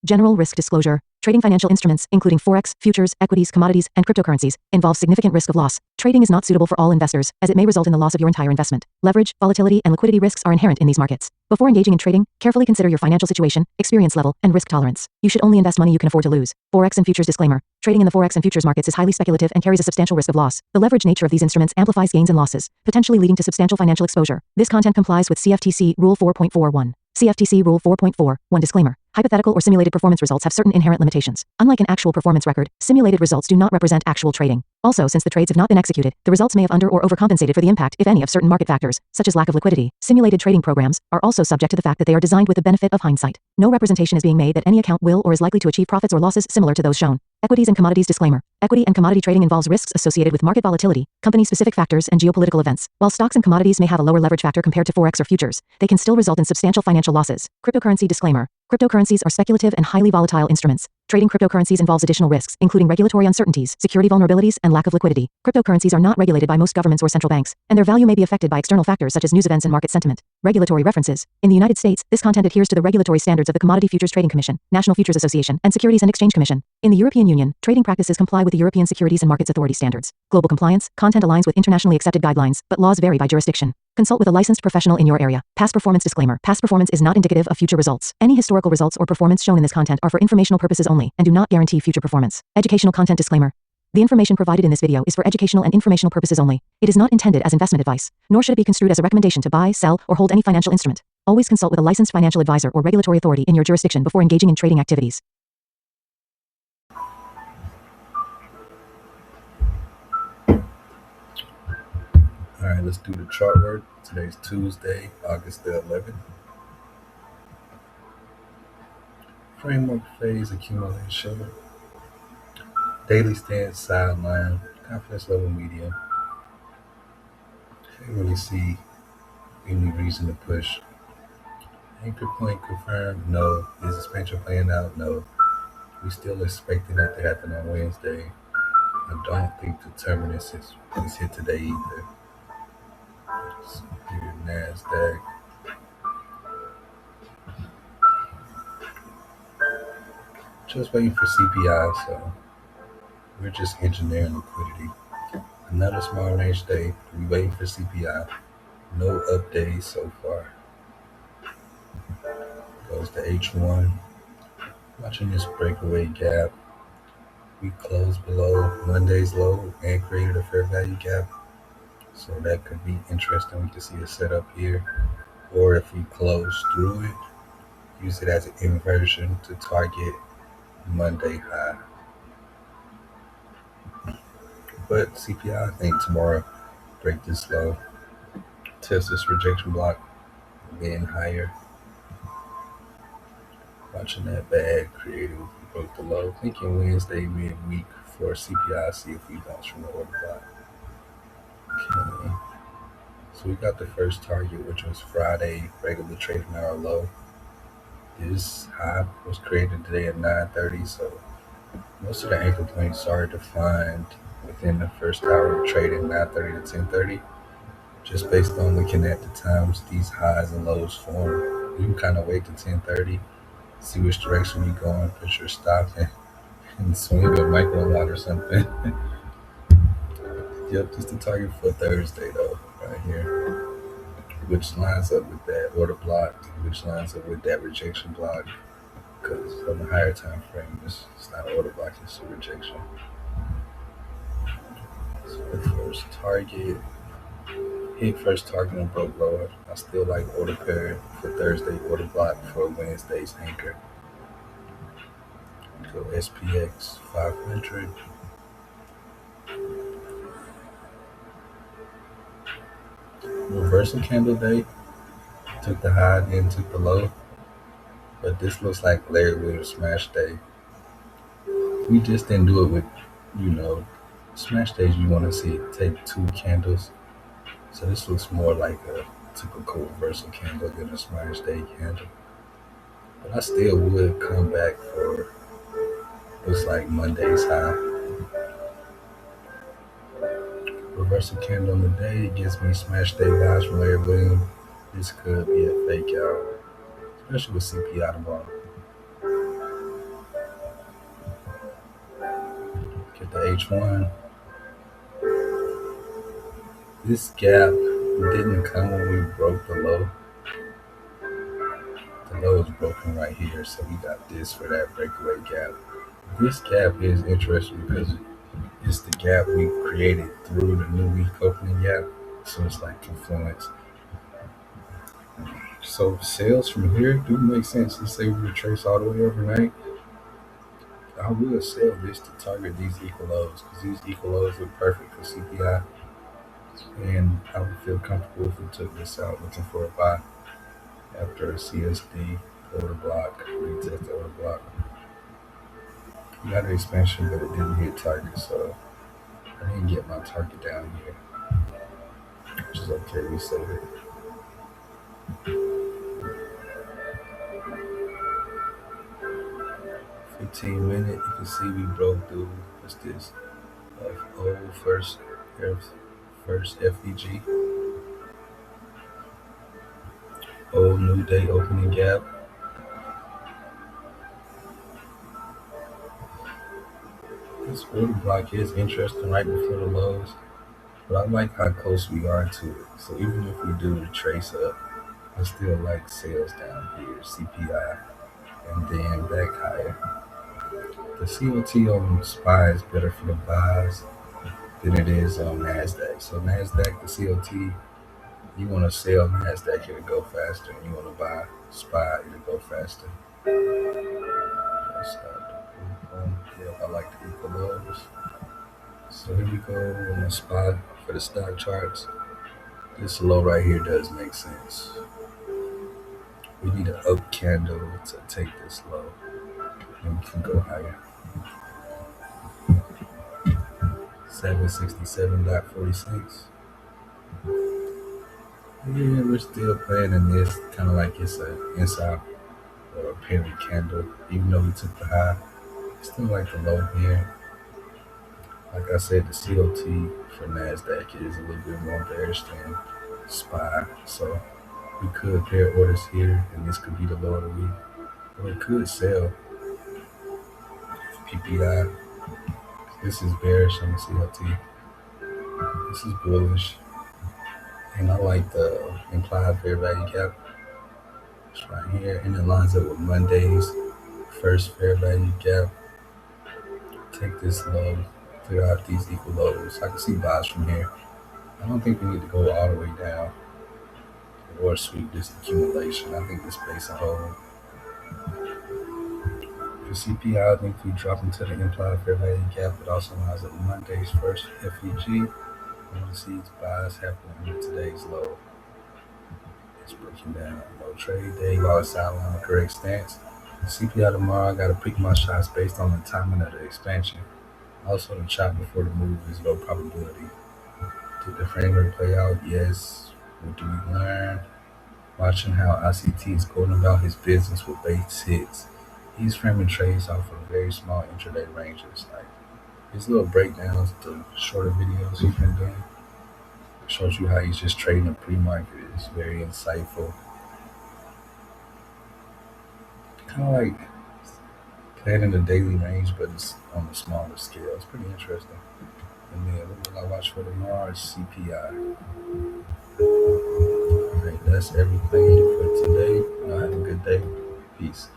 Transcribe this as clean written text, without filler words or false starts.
General risk disclosure. Trading financial instruments, including forex, futures, equities, commodities, and cryptocurrencies, involves significant risk of loss. Trading is not suitable for all investors, as it may result in the loss of your entire investment. Leverage, volatility, and liquidity risks are inherent in these markets. Before engaging in trading, carefully consider your financial situation, experience level, and risk tolerance. You should only invest money you can afford to lose. Forex and futures disclaimer. Trading in the forex and futures markets is highly speculative and carries a substantial risk of loss. The leverage nature of these instruments amplifies gains and losses, potentially leading to substantial financial exposure. This content complies with CFTC Rule 4.41. CFTC Rule 4.41 disclaimer. Hypothetical or simulated performance results have certain inherent limitations. Unlike an actual performance record, simulated results do not represent actual trading. Also, since the trades have not been executed, the results may have under or overcompensated for the impact, if any, of certain market factors, such as lack of liquidity. Simulated trading programs are also subject to the fact that they are designed with the benefit of hindsight. No representation is being made that any account will or is likely to achieve profits or losses similar to those shown. Equities and commodities disclaimer. Equity and commodity trading involves risks associated with market volatility, company-specific factors, and geopolitical events. While stocks and commodities may have a lower leverage factor compared to forex or futures, they can still result in substantial financial losses. Cryptocurrency disclaimer. Cryptocurrencies are speculative and highly volatile instruments. Trading cryptocurrencies involves additional risks, including regulatory uncertainties, security vulnerabilities, and lack of liquidity. Cryptocurrencies are not regulated by most governments or central banks, and their value may be affected by external factors such as news events and market sentiment. Regulatory references. In the United States, this content adheres to the regulatory standards of the Commodity Futures Trading Commission, National Futures Association, and Securities and Exchange Commission. In the European Union, trading practices comply with the European Securities and Markets Authority standards. Global compliance, content aligns with internationally accepted guidelines, but laws vary by jurisdiction. Consult with a licensed professional in your area. Past performance disclaimer. Past performance is not indicative of future results. Any historical results or performance shown in this content are for informational purposes only and do not guarantee future performance. Educational content disclaimer. The information provided in this video is for educational and informational purposes only. It is not intended as investment advice, nor should it be construed as a recommendation to buy, sell, or hold any financial instrument. Always consult with a licensed financial advisor or regulatory authority in your jurisdiction before engaging in trading activities. All right, let's do the chart work. Today's Tuesday, August the 11th. Framework phase accumulation. Daily stance sideline. Confidence level medium. Can't really see any reason to push. Anchor point confirmed? No. Is expansion playing out? No. We still expecting that to happen on Wednesday. I don't think the terminus is hit today either. Here, NASDAQ. Just waiting for CPI, so we're just engineering liquidity. Another small range day. We waiting for CPI. No updates so far. Goes to H1. Watching this breakaway gap. We closed below Monday's low and created a fair value gap. So that could be interesting. We can see a setup here. Or if we close through it, use it as an inversion to target Monday high. But CPI, I think tomorrow, break this low, test this rejection block, then higher. Watching that bag created, we broke the low. Thinking Wednesday midweek for CPI, see if we bounce from the order block. Okay. So we got the first target, which was Friday, regular trading hour low. This high was created today at 9:30, so most of the anchor points are defined within the first hour of trading, 9:30 to 10:30. Just based on looking at the times these highs and lows form, you can kind of wait to 10:30, see which direction you're going, put your stop and swing a micro lot or something. Yep, just the target for Thursday though, right here, which lines up with that order block, which lines up with that rejection block, because on the higher time frame, it's not an order block, it's a rejection. So the first target, hit first target and broke lower. I still like order pair for Thursday, order block for Wednesday's anchor. Go SPX 500. Reversal candle day, took the high, then took the low. But this looks like Larry Williams smash day. We just didn't do it with, smash days you want to see it take two candles. So this looks more like a typical reversal candle than a smash day candle. But I still would come back for, looks like Monday's high. Reversal candle on the day, it gives me smash day vibes from Larry Williams. This could be a fake out, especially with CPI tomorrow. Get the H1. This gap didn't come when we broke the low. The low is broken right here, so we got this for that breakaway gap. This gap is interesting because it's the gap we created through the new week opening gap, so it's like confluence. So sales from here do make sense. Let's say we retrace all the way overnight. I will sell this to target these equal lows because these equal lows look perfect for CPI, and I would feel comfortable if we took this out looking for a buy after a CSD order block, retest order block. We got an expansion, but it didn't hit target, so I didn't get my target down here, which is okay. We saved it. 15-minute, you can see we broke through. What's this? Old first FEG. Old new day opening gap. This order block is interesting right before the lows, but I like how close we are to it. So even if we do the trace up, I still like sales down here, CPI, and then back higher. The COT on SPY is better for the buys than it is on NASDAQ. So NASDAQ, the COT, you want to sell NASDAQ, it'll go faster, and you want to buy SPY, it'll go faster. Yep, I like the equal lows. So here we go on the SPY for the stock charts. This low right here does make sense. We need an up candle to take this low, and we can go higher. 767.46. Yeah, we're still playing in this, kind of like it's an inside or a parent candle, even though we took the high. Still like the low here. Like I said, the COT for NASDAQ is a little bit more bearish than SPY. So we could pair orders here, and this could be the low of the week. Or it could sell PPI. This is bearish on the COT. This is bullish. And I like the implied fair value gap. It's right here, and it lines up with Monday's first fair value gap. Take this low, clear out these equal lows. I can see buys from here. I don't think we need to go all the way down or sweep this accumulation. I think this plays a hold. For CPI, I think we drop into the implied fair value gap. It also lines up with Monday's first FEG. I want to see buys happening in today's low. It's breaking down. No trade day. Lost outline, correct stance. CPI tomorrow, I got to pick my shots based on the timing of the expansion. Also, the chop before the move is low probability. Did the framework play out? Yes. What do we learn? Watching how ICT is going about his business with base hits. He's framing trades off of very small intraday ranges. Like his little breakdowns, the shorter videos he's been doing, shows you how he's just trading the pre-market. It's very insightful. Kind of like playing in the daily range, but it's on a smaller scale. It's pretty interesting. And then what will I watch for tomorrow is CPI. Alright, that's everything for today. Have a good day. Peace.